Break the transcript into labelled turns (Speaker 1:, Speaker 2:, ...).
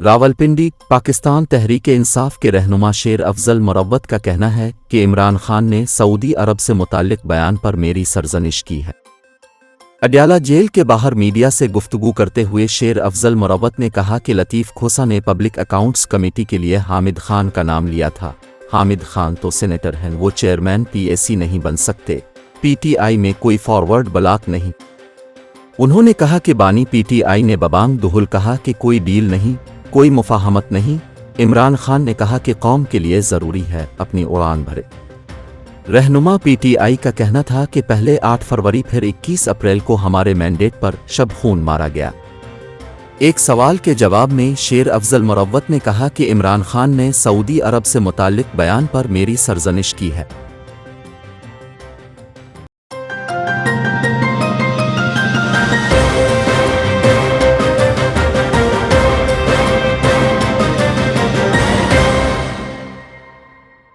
Speaker 1: रावलपिंडी, पाकिस्तान तहरीक इंसाफ के रहनुमा शेर अफजल मुरव्वत का कहना है कि इमरान खान ने सऊदी अरब से मुताल्लिक बयान पर मेरी सरजनिश की है। अडयाला जेल के बाहर मीडिया से गुफ्तगू करते हुए शेर अफजल मुरव्वत ने कहा कि लतीफ़ खोसा ने पब्लिक अकाउंट्स कमेटी के लिए हामिद खान का नाम लिया था। हामिद खान तो सेनेटर हैं, वो चेयरमैन पीएसी नहीं बन सकते। पीटीआई में कोई फॉरवर्ड ब्लॉक नहीं। उन्होंने कहा कि बानी पीटीआई ने बबांग दुहुल कहा कि कोई डील नहीं, कोई मुफाहमत नहीं। इमरान खान ने कहा कि कौम के लिए ज़रूरी है अपनी उड़ान भरे। रहनुमा पीटीआई का कहना था कि पहले 8 फरवरी फिर 21 अप्रैल को हमारे मैंडेट पर शब खून मारा गया। एक सवाल के जवाब में शेर अफजल मुरव्वत ने कहा कि इमरान खान ने सऊदी अरब से मुताल्लिक बयान पर मेरी सरजनिश की है।